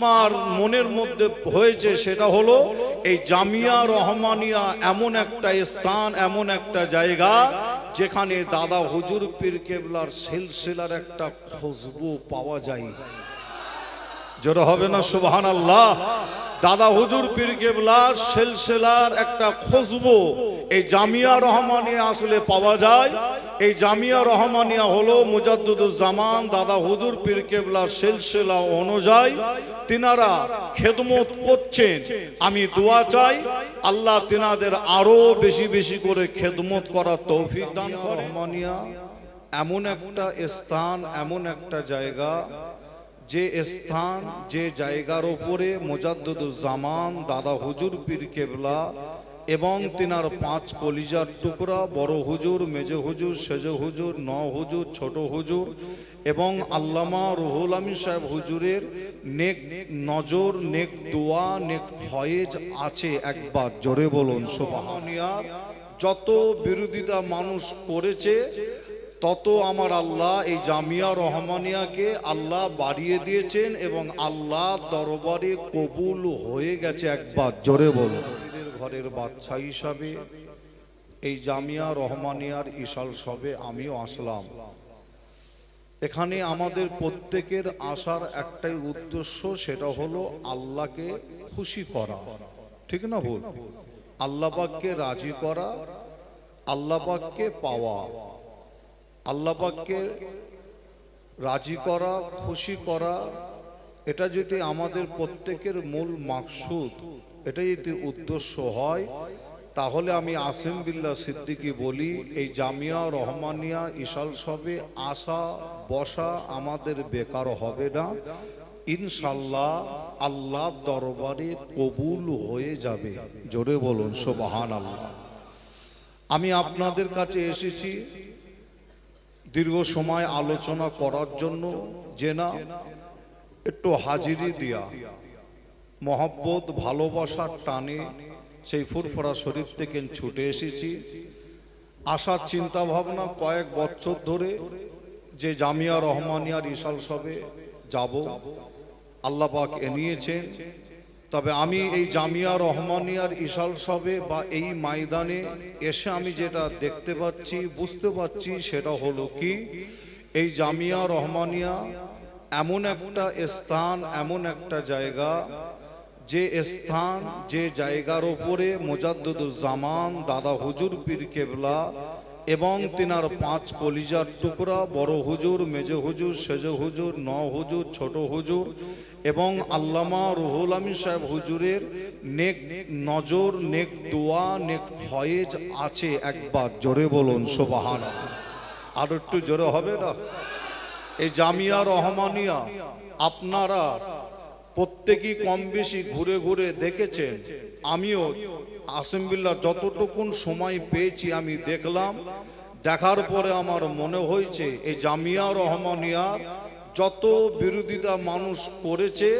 আমার মনের মধ্যে হয়েছে সেটা হলো এই জামিয়া রহমানিয়া এমন একটা স্থান, এমন একটা জায়গা যেখানে দাদা হুজুর পীর কেবলার সিলসিলার একটা খুশবু পাওয়া যায়। জোরে হবে না সুবহানাল্লাহ? দাদা হুজুর পীর কেবলার সিলসিলার একটা খুশবু এই জামিয়া রহমানিয়া আসলে পাওয়া যায়। এই জামিয়া রহমানিয়া হলো মুজাদ্দিদুজ জামান দাদা হুজুর পীর কেবলার সিলসিলা অনুযায়ী তিনারা খেদমত করছেন। আমি দোয়া চাই আল্লাহ তিনাদের আরো বেশি বেশি করে খেদমত করার তৌফিক দান করেন। রহমানিয়া এমন একটা স্থান, এমন একটা জায়গা, যে স্থান যে জায়গার উপরে মুজাদ্দিদুজ জামান দাদা হুজুর পীর কেবলা এবং তিনার পাঁচ কলিজার টুকরা বড় হুজুর, মেজ হুজুর, সেজ হুজুর, ন হুজুর, ছোট হুজুর এবং আল্লামা রুহুল আমিন সাহেব হুজুরের নেক নজর, নেক দোয়া, নেক ফয়েজ আছে। একবার জোরে বলুন সুবহানাল্লাহ। যত বিরোধিতা মানুষ করেছে তত আমার আল্লাহ এই জামিয়া রহমানিয়াকে আল্লাহ বাড়িয়ে দিয়েছেন এবং আল্লাহ দরবারে কবুল হয়ে গেছে। একবার জোরে বলুন। ঘরের বাচ্চা হিসাবে এই জামিয়া রহমানিয়ার ইশাল সবে আমিও আসলাম। এখানে আমাদের প্রত্যেকের আসার একটাই উদ্দেশ্য, সেটা হলো আল্লাহকে খুশি করা, ঠিক না ভুল? আল্লাহ পাককে রাজি করা, আল্লাহ পাককে পাওয়া। আল্লাহ পাককে রাজি করা, খুশি করা, এটা যদি আমাদের প্রত্যেকের মূল মাকসুদ, এটা যদি উদ্দেশ্য হয়, তাহলে আমি আসিম বিল্লাহ সিদ্দিকী বলি এই জামিয়া রহমানিয়া ইশাল সবে আসা বসা আমাদের বেকার হবে না। ইনশাল্লাহ আল্লাহ দরবারে কবুল হয়ে যাবে। জোরে বলুন সুবহানাল্লাহ। আমি আপনাদের কাছে এসেছি দীর্ঘ সময় আলোচনা করার জন্য, যে না একটু হাজিরি দিয়া মহব্বত ভালোবাসার টানে সেই ফুরফুরা শরীফ থেকে ছুটে এসেছি। আসার চিন্তা ভাবনা কয়েক বছর ধরে যে জামিয়া রহমানিয়ার ইশাল সবে যাব, আল্লাহ পাক এনেছেন। তবে আমি এই জামিয়া রহমানিয়ার ইশাল সবে বা এই ময়দানে এসে আমি যেটা দেখতে পাচ্ছি, বুঝতে পারছি, সেটা হলো কি এই জামিয়া রহমানিয়া এমন একটা স্থান, এমন একটা জায়গা, যে স্থান যে জায়গার উপরে মুজাদ্দিদুজ জামান দাদা হুজুর পীর কেবলা এবং তিনার পাঁচ কলিজার টুকরা বড় হুজুর, মেজ হুজুর, সেজ হুজুর, ন হুজুর, ছোট হুজুর এবং আল্লামা রুহুল আমিন সাহেব হুজুরের নেক নজর, নেক দোয়া, নেক ফয়েজ আছে। একবার জোরে বলুন সুবহানাল্লাহ। আর একটু জোরে হবে না? এই জামিয়া রহমানিয়া আপনারা প্রত্যেকেই কম বেশি ঘুরে ঘুরে দেখেছেন। আমিও আসিম বিল্লাহ যতটুকুন সময় পেয়েছি আমি দেখলাম। দেখার পরে আমার মনে হয়েছে এই জামিয়া রহমানিয়ার যত বিরোধিতা মানুষ করেছে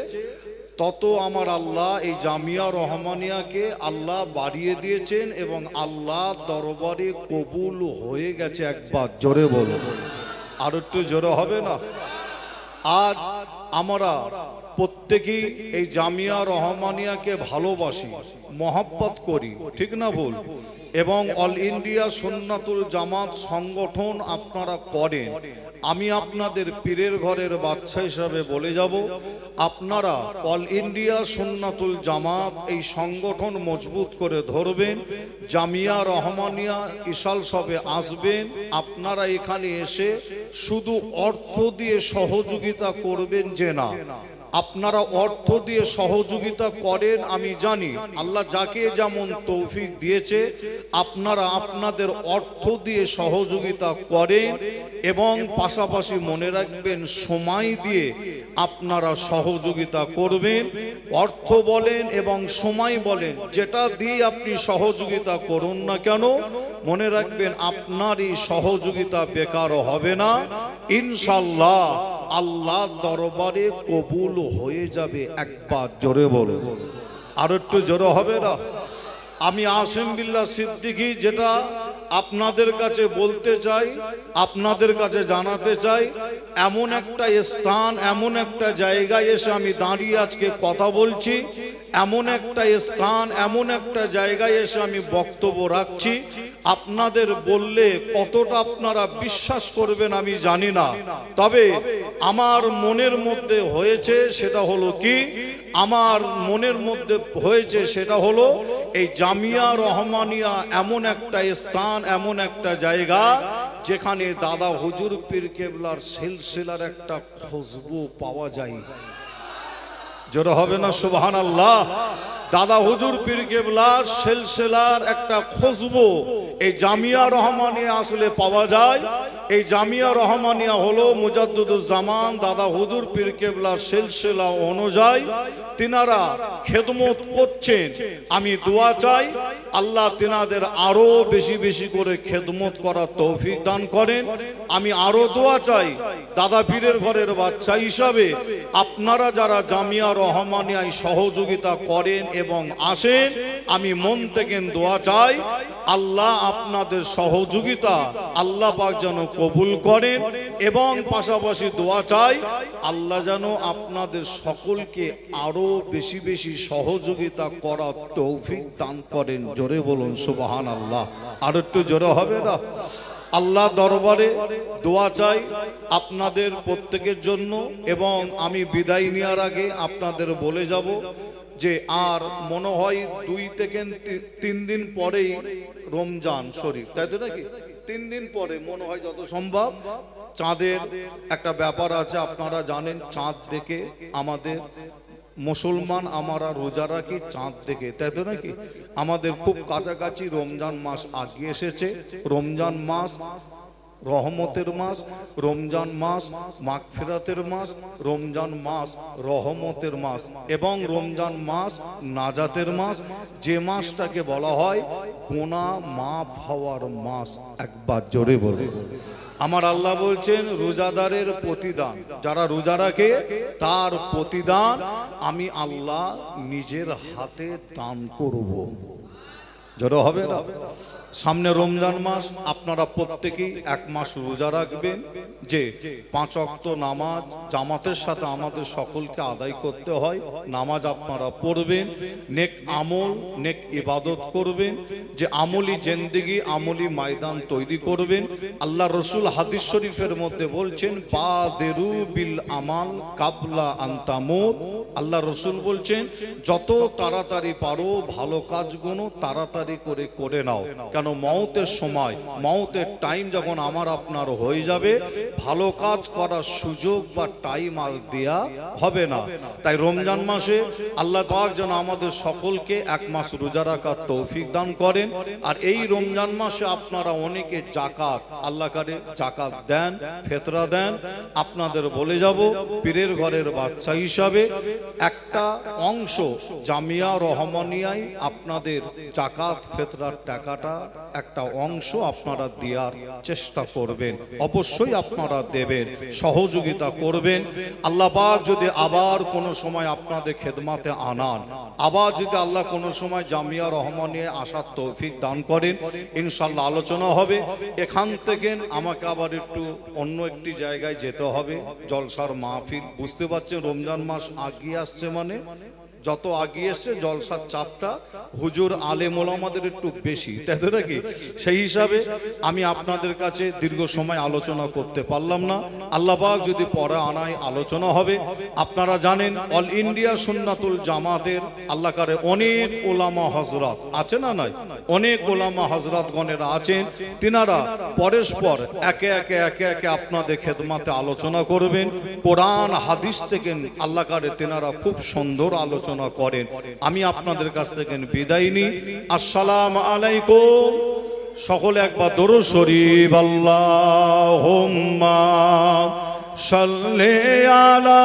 তত আমার আল্লাহ এই জামিয়া রহমানিয়াকে আল্লাহ বাড়িয়ে দিয়েছেন এবং আল্লাহ দরবারে কবুল হয়ে গেছে। একবার জোরে বলো। আর একটু জোরে হবে না? আজ আমরা প্রত্যেকেই এই জামিয়া রহমানিয়াকে ভালোবাসি, মহব্বত করি, ঠিক না ভুল? এবং অল ইন্ডিয়া সুন্নাতুল জামাত সংগঠন আপনারা করেন। আমি আপনাদের পীরের ঘরের বাচ্চা হিসাবে বলে যাব, আপনারা অল ইন্ডিয়া সুন্নাতুল জামাত এই সংগঠন মজবুত করে ধরবেন। জামিয়া রহমানিয়া ইশাল সবে আসবেন। আপনারা এখানে এসে শুধু অর্থ দিয়ে সহযোগিতা করবেন যে না, আপনারা অর্থ দিয়ে সহযোগিতা করেন আমি জানি। আল্লাহ যাকে যেমন তৌফিক দিয়েছে আপনারা আপনাদের অর্থ দিয়ে সহযোগিতা করেন এবং পাশাপাশি মনে রাখবেন সময় দিয়ে আপনারা সহযোগিতা করবেন। অর্থ বলেন এবং সময় বলেন, যেটা দিয়ে আপনি সহযোগিতা করুন না কেন, মনে রাখবেন আপনারই সহযোগিতা বেকার হবে না। ইনশাআল্লাহ আল্লাহ দরবারে কবুল হয়ে যাবে। একবার জোরে বলো। আর একটু জোরে হবে না? আমি আসিম বিল্লাহ সিদ্দিকী যেটা আপনাদের কাছে বলতে চাই, আপনাদের কাছে জানাতে চাই, এমন একটা স্থান, এমন একটা জায়গায় এসে আমি দাঁড়িয়ে আজকে কথা বলছি, এমন একটা স্থান, এমন একটা জায়গায় এসে আমি বক্তব্য রাখছি। আপনাদের বললে কতটা আপনারা বিশ্বাস করবেন আমি জানি না, তবে আমার মনের মধ্যে হয়েছে সেটা হলো কি, আমার মনের মধ্যে হয়েছে সেটা হলো এই জামিয়া রহমানিয়া এমন একটা স্থান, এমন একটা জায়গা যেখানে দাদা হুজুর পীর কেবলার সিলসিলার একটা খুশবু পাওয়া যায়। জোরে হবে না সুবহানাল্লাহ? দাদা হুজুর পীর কেবলার সিলসিলার একটা খুশবু এই জামিয়া রহমানিয়া আসলে পাওয়া যায়। এই জামিয়া রহমানিয়া হলো মুজাদ্দিদুজ জামান দাদা হুজুর পীর কেবলার সিলসিলা অনুযায়ী তিনারা খেদমত করছেন। আমি দোয়া চাই আল্লাহ তিনাদের আরো বেশি বেশি করে খেদমত করার তৌফিক দান করেন। আমি আরো দোয়া চাই দাদা পীরের ঘরের বাচ্চা হিসাবে আপনারা যারা জামিয়া রহমানিয়ায় সহযোগিতা করেন এবং আসেন, আমি মন থেকে দোয়া চাই আল্লাহ আপনাদের সহযোগিতা আল্লাহ পাক যেন কবুল করেন, এবং পাশাপাশি দোয়া চাই আল্লাহ যেন আপনাদের সকলকে আরো বেশি বেশি সহযোগিতা করার তৌফিক দান করেন। জোরে বলুন সুবহানাল্লাহ। আর একটু জোরে হবে না? আল্লাহ দরবারে দোয়া চাই আপনাদের প্রত্যেকের জন্য। এবং আমি বিদায় নেওয়ার আগে আপনাদের বলে যাব যে আর মনে হয় 2 থেকে 3 দিন পরেই রমজান শরীফ, তাই তো নাকি? 3 দিন পরে মনে হয় যত সম্ভব চাঁদের একটা ব্যাপার আছে, আপনারা জানেন। চাঁদ দেখে আমাদের মুসলমান আমরা রোজা রাখি চাঁদ দেখে, তাই তো নাকি? আমাদের খুব কাছাকাছি রমজান মাস আগিয়ে এসেছে। রমজান মাস রহমতের মাস, রমজান মাস মাগফিরাতের মাস, রমজান মাস রহমতের মাস এবং রমজান মাস নাজাতের মাস, যে মাসটাকে বলা হয় গুনাহ মাফ হওয়ার মাস। একবার জোরে বলে আমার আল্লাহ বলছেন রোজাদারের প্রতিদান, যারা রোজা রাখে তার প্রতিদান আমি আল্লাহ নিজের হাতে দান করব। জোরে হবে না? সামনে রমজান মাস, আপনারা প্রত্যেকেই 1 মাস রোজা রাখবেন, যে 5 ওয়াক্ত নামাজ জামাতের সাথে আমাদের সকলকে আদায় করতে হয়। নামাজ আপনারা পড়বেন, নেক আমল নেক ইবাদত করবেন, যে আমলি জিন্দেগি আমলি ময়দান তৈরি করবেন। আল্লাহ রসুল হাদিস শরীফের মধ্যে বলছেন বাদেরু বিল আমাল কাবলা আন তামুত। আল্লাহ রসুল বলছেন যত তাড়াতাড়ি পারো ভালো কাজগুলো তাড়াতাড়ি করে নাও, কেন মওতের সময়, মওতের টাইম যখন আমার আপনার হয়ে যাবে, ভালো কাজ করার সুযোগ বা টাইম আর দেয়া হবে না। তাই রমজান মাসে আল্লাহ পাক যেন আমাদের সকলকে 1 মাস রোজা রাখার তৌফিক দান করেন। আর এই রমজান মাসে আপনারা অনেকে জাকাত, আল্লাহ কারে জাকাত দেন, ফেতরা দেন। আপনাদের বলে যাব পীরের ঘরের বাচ্চা হিসাবে একটা অংশ জামিয়া রহমানিয়ায় আপনাদের জাকাত ফেতরার টাকাটা একটা অংশ আপনারা দেওয়ার চেষ্টা করবেন, অবশ্যই আপনারা দেবেন, সহযোগিতা করবেন। আল্লাহ পাক যদি আবার কোনো সময় আপনাদের খেদমাতে আনান, আবার যদি আল্লাহ কোনো সময় জামিয়া রহমানিয়া আসার তৌফিক দান করেন, ইনশাআল্লাহ আলোচনা হবে। এখান থেকে আমাকে আবার একটু অন্য একটি জায়গায় যেতে হবে, জলসার মাহফিল। বুঝতে পারছেন রমজান মাস আগিয়ে আসছে, মানে যত আগিয়ে এসছে জলসার চাপটা হুজুর আলেম ওলামাদের একটু বেশি, তাই তো নাকি? সেই হিসাবে আমি আপনাদের কাছে দীর্ঘ সময় আলোচনা করতে পারলাম না। আল্লাহ পাক যদি পরে আনায় আলোচনা হবে। আপনারা জানেন অল ইন্ডিয়া সুন্নাতুল জামাতের আল্লাহ কারে অনেক ওলামা হযরত আছে না নাই? অনেক ওলামা হযরতগণেরা আছেন, তিনারা পরস্পর একে একে আপনাদের খেদমাতে আলোচনা করবেন। কোরআন হাদিস থেকে আল্লাহ কারে তিনারা খুব সুন্দর আলোচনা করেন। আমি আপনাদের কাছ থেকে বিদায় নিই। আসসালামু আলাইকুম। সকলে একবার দরুদ শরীফ আল্লাহুম্মা সাল্লি আলা